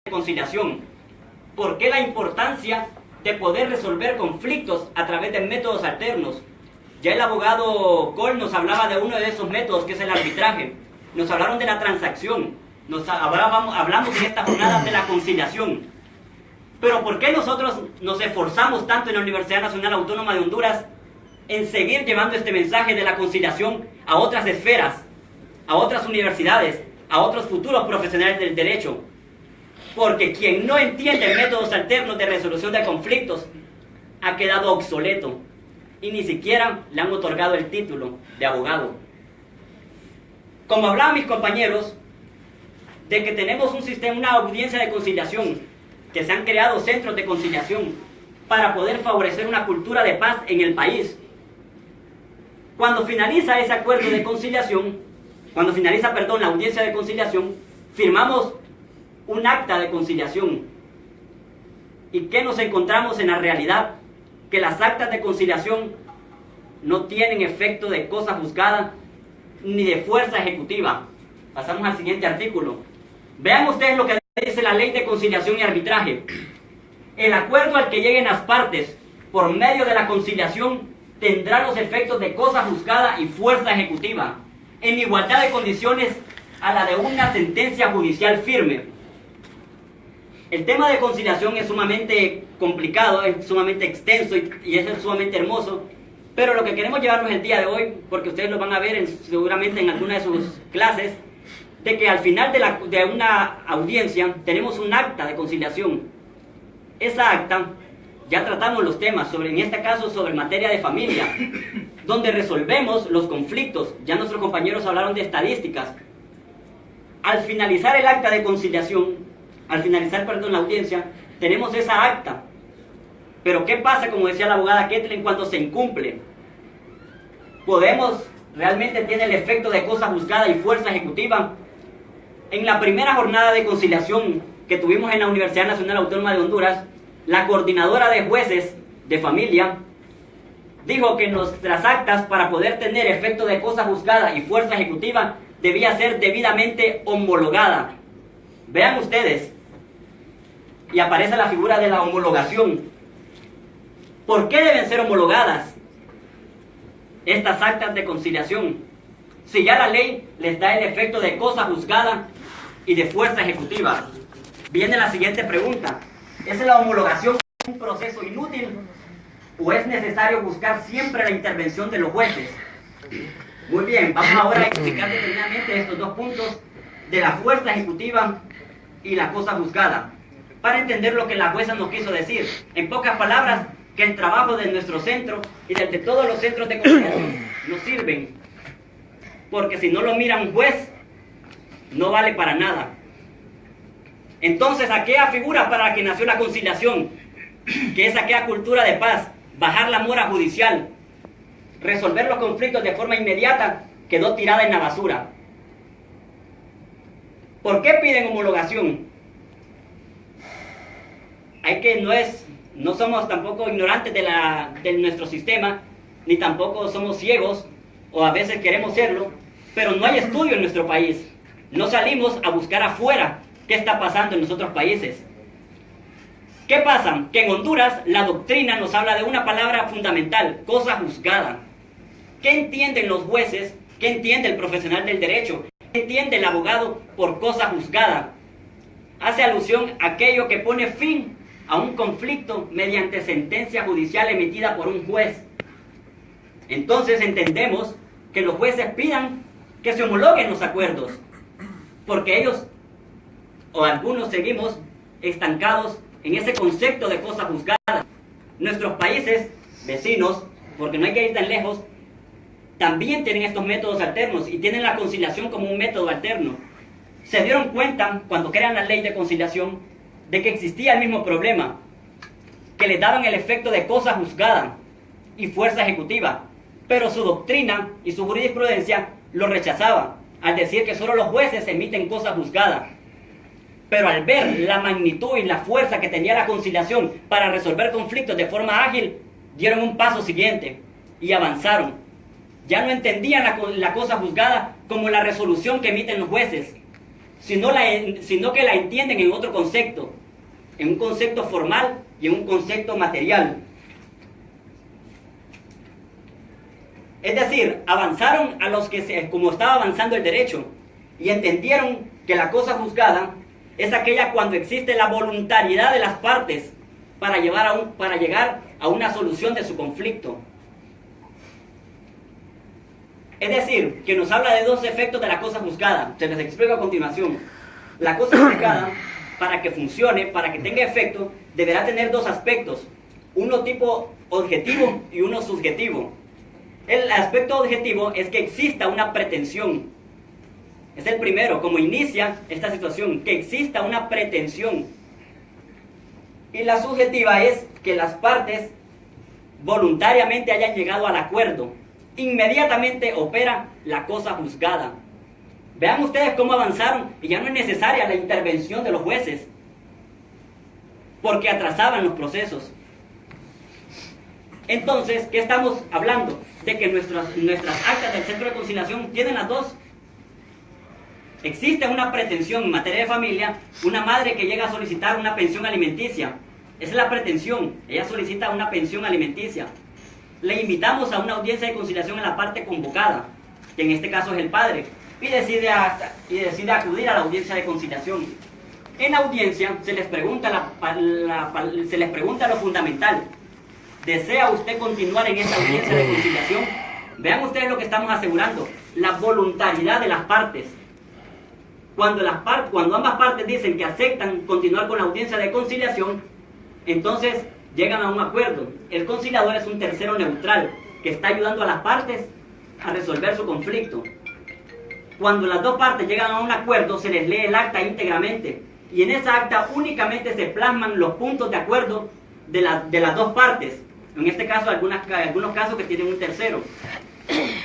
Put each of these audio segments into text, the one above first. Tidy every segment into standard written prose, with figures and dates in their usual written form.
conciliación. ¿Por qué la importancia de poder resolver conflictos a través de métodos alternos? Ya el abogado Cole nos hablaba de uno de esos métodos, que es el arbitraje. Nos hablaron de la transacción. Hablamos en esta jornada de la conciliación. Pero ¿por qué nosotros nos esforzamos tanto en la Universidad Nacional Autónoma de Honduras en seguir llevando este mensaje de la conciliación a otras esferas, a otras universidades, a otros futuros profesionales del derecho? Porque quien no entiende métodos alternos de resolución de conflictos ha quedado obsoleto y ni siquiera le han otorgado el título de abogado. Como hablaban mis compañeros, de que tenemos un sistema, una audiencia de conciliación, que se han creado centros de conciliación para poder favorecer una cultura de paz en el país. Cuando finaliza ese acuerdo de conciliación, la audiencia de conciliación, firmamos un acta de conciliación. ¿Y qué nos encontramos en la realidad? Que las actas de conciliación no tienen efecto de cosa juzgada ni de fuerza ejecutiva. Pasamos al siguiente artículo. Vean ustedes lo que dice la Ley de Conciliación y Arbitraje. El acuerdo al que lleguen las partes por medio de la conciliación tendrá los efectos de cosa juzgada y fuerza ejecutiva, en igualdad de condiciones a la de una sentencia judicial firme. El tema de conciliación es sumamente complicado, es sumamente extenso y es sumamente hermoso, pero lo que queremos llevarnos el día de hoy, porque ustedes lo van a ver seguramente en alguna de sus clases, de que al final de una audiencia tenemos un acta de conciliación. Esa acta, ya tratamos los temas, en este caso sobre materia de familia, donde resolvemos los conflictos. Ya nuestros compañeros hablaron de estadísticas. Al finalizar el acta de conciliación, la audiencia, tenemos esa acta. Pero ¿qué pasa, como decía la abogada Ketlin, cuando se incumple? ¿Realmente tiene el efecto de cosa juzgada y fuerza ejecutiva? En la primera jornada de conciliación que tuvimos en la Universidad Nacional Autónoma de Honduras, la coordinadora de jueces de familia dijo que nuestras actas, para poder tener efecto de cosa juzgada y fuerza ejecutiva, debía ser debidamente homologada. Vean ustedes, y aparece la figura de la homologación. ¿Por qué deben ser homologadas estas actas de conciliación si ya la ley les da el efecto de cosa juzgada y de fuerza ejecutiva? Viene la siguiente pregunta: ¿es la homologación un proceso inútil o es necesario buscar siempre la intervención de los jueces? Muy bien, vamos ahora a explicar detenidamente estos dos puntos de la fuerza ejecutiva y la cosa juzgada, para entender lo que la jueza nos quiso decir. En pocas palabras, que el trabajo de nuestro centro y de todos los centros de conciliación nos sirven, porque si no lo mira un juez, no vale para nada. Entonces, aquella figura para la que nació la conciliación, que es aquella cultura de paz, bajar la mora judicial, resolver los conflictos de forma inmediata, quedó tirada en la basura. ¿Por qué piden homologación? No somos tampoco ignorantes de nuestro sistema, ni tampoco somos ciegos, o a veces queremos serlo, pero no hay estudio en nuestro país. No salimos a buscar afuera qué está pasando en los otros países. ¿Qué pasa? Que en Honduras la doctrina nos habla de una palabra fundamental: cosa juzgada. ¿Qué entienden los jueces? ¿Qué entiende el profesional del derecho? ¿Qué entiende el abogado por cosa juzgada? Hace alusión a aquello que pone fin a un conflicto mediante sentencia judicial emitida por un juez. Entonces entendemos que los jueces pidan que se homologuen los acuerdos, porque ellos o algunos seguimos estancados en ese concepto de cosa juzgada. Nuestros países vecinos, porque no hay que ir tan lejos, también tienen estos métodos alternos y tienen la conciliación como un método alterno. Se dieron cuenta, cuando crean la ley de conciliación, de que existía el mismo problema, que les daban el efecto de cosa juzgada y fuerza ejecutiva, pero su doctrina y su jurisprudencia lo rechazaba, al decir que solo los jueces emiten cosa juzgada. Pero al ver la magnitud y la fuerza que tenía la conciliación para resolver conflictos de forma ágil, dieron un paso siguiente y avanzaron. Ya no entendían la cosa juzgada como la resolución que emiten los jueces, sino que la entienden en otro concepto, en un concepto formal y en un concepto material. Es decir, avanzaron a los que como estaba avanzando el derecho, y entendieron que la cosa juzgada es aquella cuando existe la voluntariedad de las partes para llegar a una solución de su conflicto. Es decir, que nos habla de dos efectos de la cosa juzgada. Se les explico a continuación. La cosa juzgada, para que funcione, para que tenga efecto, deberá tener dos aspectos. Uno tipo objetivo y uno subjetivo. El aspecto objetivo es que exista una pretensión. Es el primero, como inicia esta situación, que exista una pretensión. Y la subjetiva es que las partes voluntariamente hayan llegado al acuerdo. Inmediatamente opera la cosa juzgada. Vean ustedes cómo avanzaron y ya no es necesaria la intervención de los jueces, porque atrasaban los procesos. Entonces, ¿qué estamos hablando? De que nuestras actas del Centro de Conciliación tienen las dos. Existe una pretensión en materia de familia, una madre que llega a solicitar una pensión alimenticia. Esa es la pretensión, ella solicita una pensión alimenticia. Le invitamos a una audiencia de conciliación en la parte convocada, que en este caso es el padre, y decide acudir a la audiencia de conciliación. En la audiencia se les pregunta lo fundamental. ¿Desea usted continuar en esta audiencia de conciliación? Vean ustedes lo que estamos asegurando, la voluntariedad de las partes. Cuando ambas partes dicen que aceptan continuar con la audiencia de conciliación, entonces llegan a un acuerdo. El conciliador es un tercero neutral que está ayudando a las partes a resolver su conflicto. Cuando las dos partes llegan a un acuerdo, se les lee el acta íntegramente, y en esa acta únicamente se plasman los puntos de acuerdo de las dos partes. En este caso, algunos casos que tienen un tercero.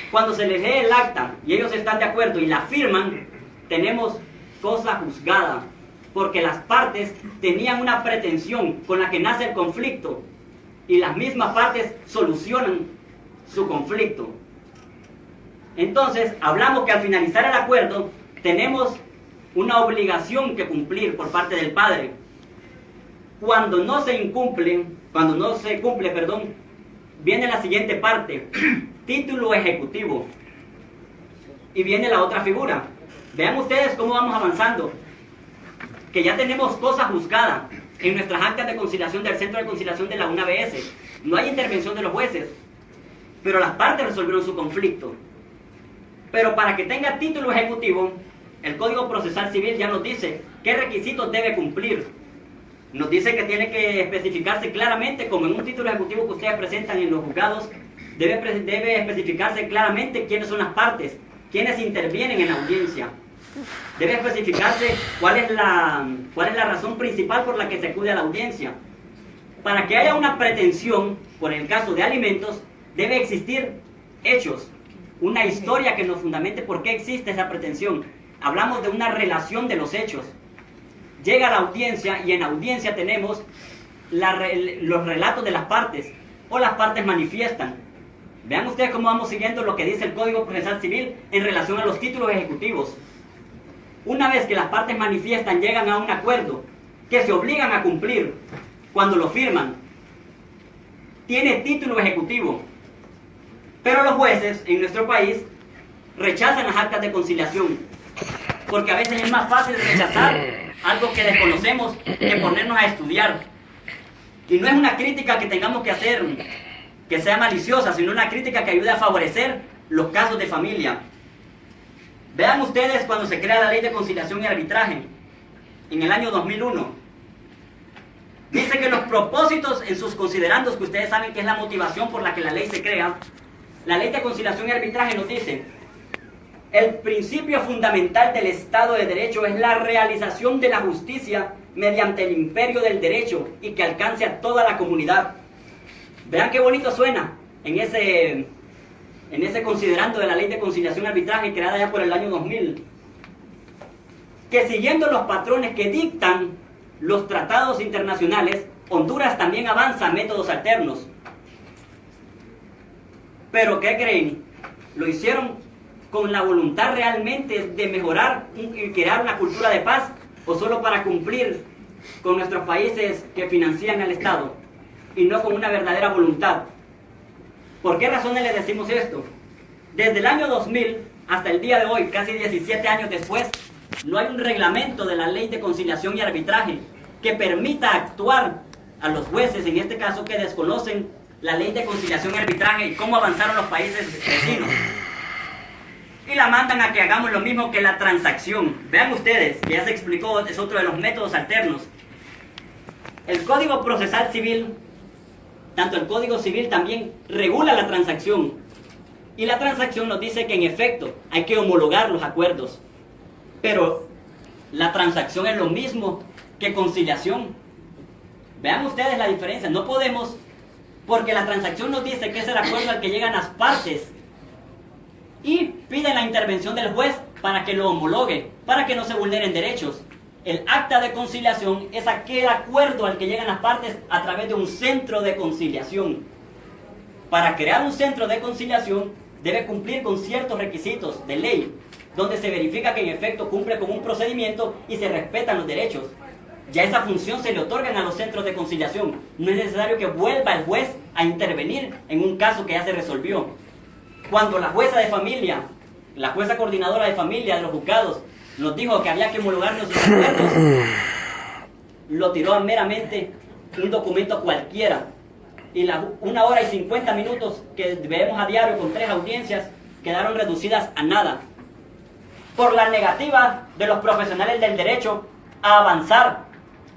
Cuando se les lee el acta y ellos están de acuerdo y la firman, tenemos cosa juzgada, porque las partes tenían una pretensión con la que nace el conflicto y las mismas partes solucionan su conflicto. Entonces, hablamos que al finalizar el acuerdo tenemos una obligación que cumplir por parte del padre. Cuando no se cumple, viene la siguiente parte, título ejecutivo, y viene la otra figura. Vean ustedes cómo vamos avanzando, que ya tenemos cosa juzgada en nuestras actas de conciliación del Centro de Conciliación de la UNABS. No hay intervención de los jueces, pero las partes resolvieron su conflicto. Pero para que tenga título ejecutivo, el Código Procesal Civil ya nos dice qué requisitos debe cumplir. Nos dice que tiene que especificarse claramente, como en un título ejecutivo que ustedes presentan en los juzgados, debe especificarse claramente quiénes son las partes, quiénes intervienen en la audiencia. Debe especificarse cuál es la razón principal por la que se acude a la audiencia. Para que haya una pretensión, por el caso de alimentos, debe existir hechos, una historia que nos fundamente por qué existe esa pretensión. Hablamos de una relación de los hechos. Llega a la audiencia y en la audiencia tenemos los relatos de las partes, o las partes manifiestan. Vean ustedes cómo vamos siguiendo lo que dice el Código Procesal Civil en relación a los títulos ejecutivos. Una vez que las partes manifiestan, llegan a un acuerdo que se obligan a cumplir cuando lo firman. Tiene título ejecutivo. Pero los jueces en nuestro país rechazan las actas de conciliación, porque a veces es más fácil rechazar algo que desconocemos que ponernos a estudiar. Y no es una crítica que tengamos que hacer que sea maliciosa, sino una crítica que ayude a favorecer los casos de familia. Vean ustedes cuando se crea la Ley de Conciliación y Arbitraje, en el año 2001. Dice que los propósitos en sus considerandos, que ustedes saben que es la motivación por la que la ley se crea, la Ley de Conciliación y Arbitraje nos dice: el principio fundamental del Estado de Derecho es la realización de la justicia mediante el imperio del derecho y que alcance a toda la comunidad. Vean qué bonito suena en ese considerando de la Ley de Conciliación y Arbitraje creada ya por el año 2000. Que siguiendo los patrones que dictan los tratados internacionales, Honduras también avanza a métodos alternos. Pero ¿qué creen? Lo hicieron con la voluntad realmente de mejorar y crear una cultura de paz, o solo para cumplir con nuestros países que financian al Estado y no con una verdadera voluntad? ¿Por qué razones les decimos esto? Desde el año 2000 hasta el día de hoy, casi 17 años después, no hay un reglamento de la Ley de Conciliación y Arbitraje que permita actuar a los jueces, en este caso, que desconocen la Ley de Conciliación y Arbitraje y cómo avanzaron los países vecinos. Y la mandan a que hagamos lo mismo que la transacción. Vean ustedes, que ya se explicó, es otro de los métodos alternos. El Código Procesal Civil, tanto el Código Civil también regula la transacción. Y la transacción nos dice que en efecto hay que homologar los acuerdos. Pero la transacción es lo mismo que conciliación. Vean ustedes la diferencia. No podemos, porque la transacción nos dice que es el acuerdo al que llegan las partes y piden la intervención del juez para que lo homologue, para que no se vulneren derechos. El acta de conciliación es aquel acuerdo al que llegan las partes a través de un centro de conciliación. Para crear un centro de conciliación debe cumplir con ciertos requisitos de ley, donde se verifica que en efecto cumple con un procedimiento y se respetan los derechos. Ya esa función se le otorgan a los centros de conciliación. No es necesario que vuelva el juez a intervenir en un caso que ya se resolvió. Cuando la jueza de familia, la jueza coordinadora de familia de los juzgados, nos dijo que había que homologar nuestros acuerdos, lo tiró meramente un documento cualquiera. Y las 1 hora y 50 minutos que vemos a diario con 3 audiencias quedaron reducidas a nada. Por la negativa de los profesionales del derecho a avanzar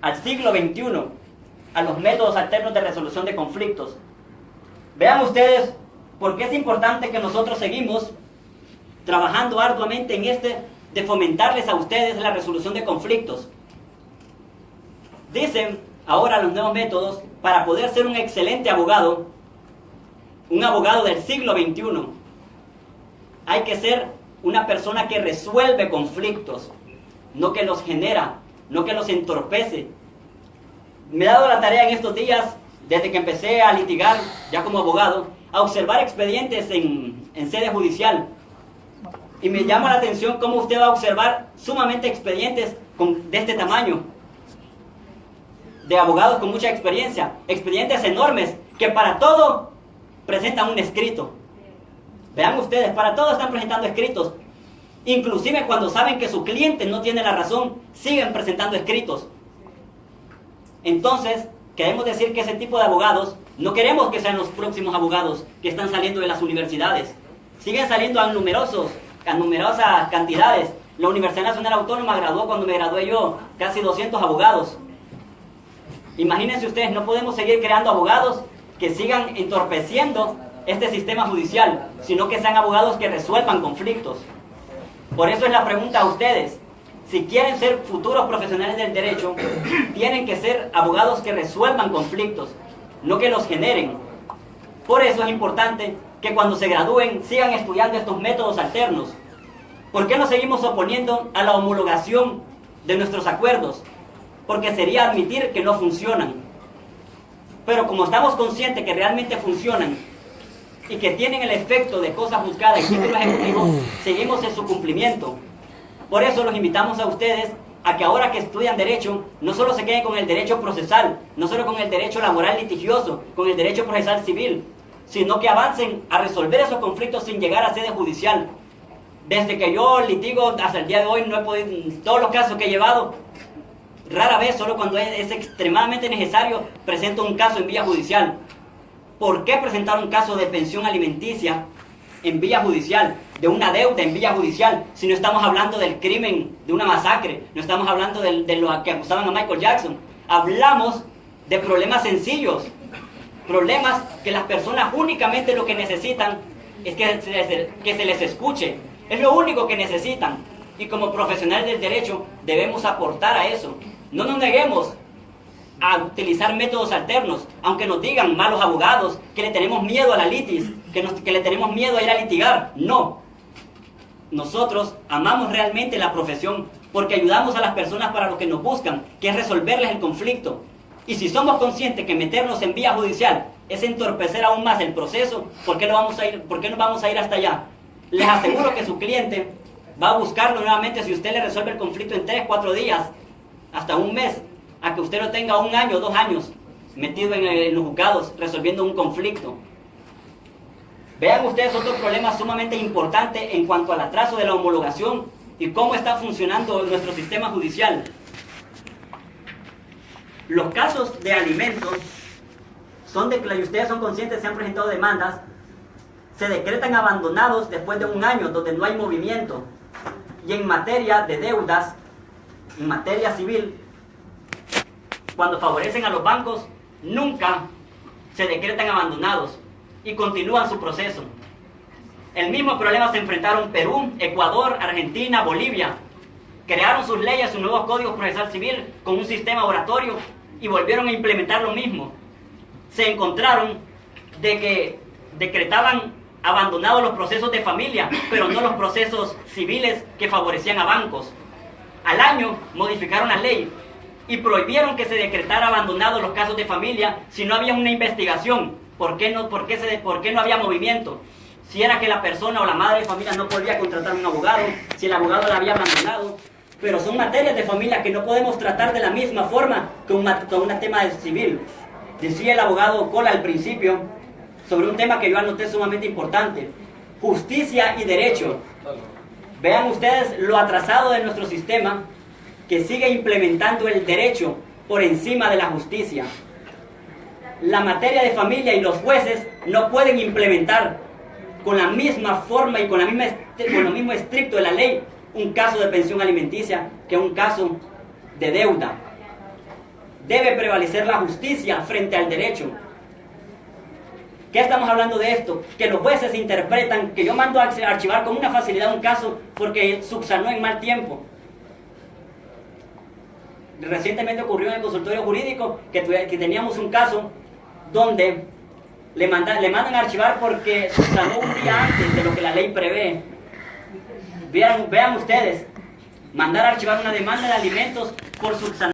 al siglo XXI, a los métodos alternos de resolución de conflictos. Vean ustedes por qué es importante que nosotros seguimos trabajando arduamente en de fomentarles a ustedes la resolución de conflictos. Dicen ahora los nuevos métodos, para poder ser un excelente abogado, un abogado del siglo XXI, hay que ser una persona que resuelve conflictos, no que los genera, no que los entorpece. Me he dado la tarea en estos días, desde que empecé a litigar ya como abogado, a observar expedientes en sede judicial. Y me llama la atención cómo usted va a observar sumamente expedientes de este tamaño, de abogados con mucha experiencia, expedientes enormes, que para todo presentan un escrito. Vean ustedes, para todo están presentando escritos. Inclusive cuando saben que su cliente no tiene la razón, siguen presentando escritos. Entonces, queremos decir que ese tipo de abogados, no queremos que sean los próximos abogados que están saliendo de las universidades. Siguen saliendo a numerosas cantidades. La Universidad Nacional Autónoma graduó, cuando me gradué yo, casi 200 abogados. Imagínense ustedes, no podemos seguir creando abogados que sigan entorpeciendo este sistema judicial, sino que sean abogados que resuelvan conflictos. Por eso es la pregunta a ustedes. Si quieren ser futuros profesionales del derecho, tienen que ser abogados que resuelvan conflictos, no que los generen. Por eso es importante que cuando se gradúen sigan estudiando estos métodos alternos. ¿Por qué nos seguimos oponiendo a la homologación de nuestros acuerdos? Porque sería admitir que no funcionan. Pero como estamos conscientes que realmente funcionan y que tienen el efecto de cosa juzgada y título ejecutivo, seguimos en su cumplimiento. Por eso los invitamos a ustedes a que ahora que estudian derecho, no solo se queden con el derecho procesal, no solo con el derecho laboral litigioso, con el derecho procesal civil, sino que avancen a resolver esos conflictos sin llegar a sede judicial. Desde que yo litigo hasta el día de hoy, no he podido, todos los casos que he llevado, rara vez, solo cuando es extremadamente necesario, presento un caso en vía judicial. ¿Por qué presentar un caso de pensión alimenticia en vía judicial, de una deuda en vía judicial, si no estamos hablando del crimen, de una masacre, no estamos hablando de lo que acusaban a Michael Jackson? Hablamos de problemas sencillos, problemas que las personas únicamente lo que necesitan es que se les escuche. Es lo único que necesitan. Y como profesionales del derecho debemos aportar a eso. No nos neguemos a utilizar métodos alternos, aunque nos digan malos abogados que le tenemos miedo a la litis, que le tenemos miedo a ir a litigar. No. Nosotros amamos realmente la profesión porque ayudamos a las personas para lo que nos buscan, que es resolverles el conflicto. Y si somos conscientes que meternos en vía judicial es entorpecer aún más el proceso, ¿por qué no vamos a ir hasta allá? Les aseguro que su cliente va a buscarlo nuevamente si usted le resuelve el conflicto en 3, 4 días, hasta un mes, a que usted lo tenga 1 año, 2 años metido en los juzgados resolviendo un conflicto. Vean ustedes otro problema sumamente importante en cuanto al atraso de la homologación y cómo está funcionando nuestro sistema judicial. Los casos de alimentos son de que ustedes son conscientes, se han presentado demandas, se decretan abandonados después de 1 año donde no hay movimiento. Y en materia de deudas, en materia civil, cuando favorecen a los bancos, nunca se decretan abandonados y continúan su proceso. El mismo problema se enfrentaron Perú, Ecuador, Argentina, Bolivia. Crearon sus leyes, sus nuevos códigos procesal civil con un sistema oratorio y volvieron a implementar lo mismo. Se encontraron de que decretaban abandonados los procesos de familia, pero no los procesos civiles que favorecían a bancos. Al año modificaron la ley y prohibieron que se decretara abandonados los casos de familia si no había una investigación. ¿Por qué no había movimiento? Si era que la persona o la madre de familia no podía contratar un abogado, si el abogado la había abandonado. Pero son materias de familia que no podemos tratar de la misma forma que un tema de civil. Decía el abogado Cola al principio sobre un tema que yo anoté sumamente importante: justicia y derecho. Vean ustedes lo atrasado de nuestro sistema, que sigue implementando el derecho por encima de la justicia. La materia de familia y los jueces no pueden implementar con la misma forma y con lo mismo estricto de la ley un caso de pensión alimenticia que un caso de deuda. Debe prevalecer la justicia frente al derecho. ¿Qué estamos hablando de esto? Que los jueces interpretan que yo mando a archivar con una facilidad un caso porque subsanó en mal tiempo. Recientemente ocurrió en el consultorio jurídico que teníamos un caso donde le mandan a archivar porque subsanó un día antes de lo que la ley prevé. Vean ustedes, mandar a archivar una demanda de alimentos por subsanar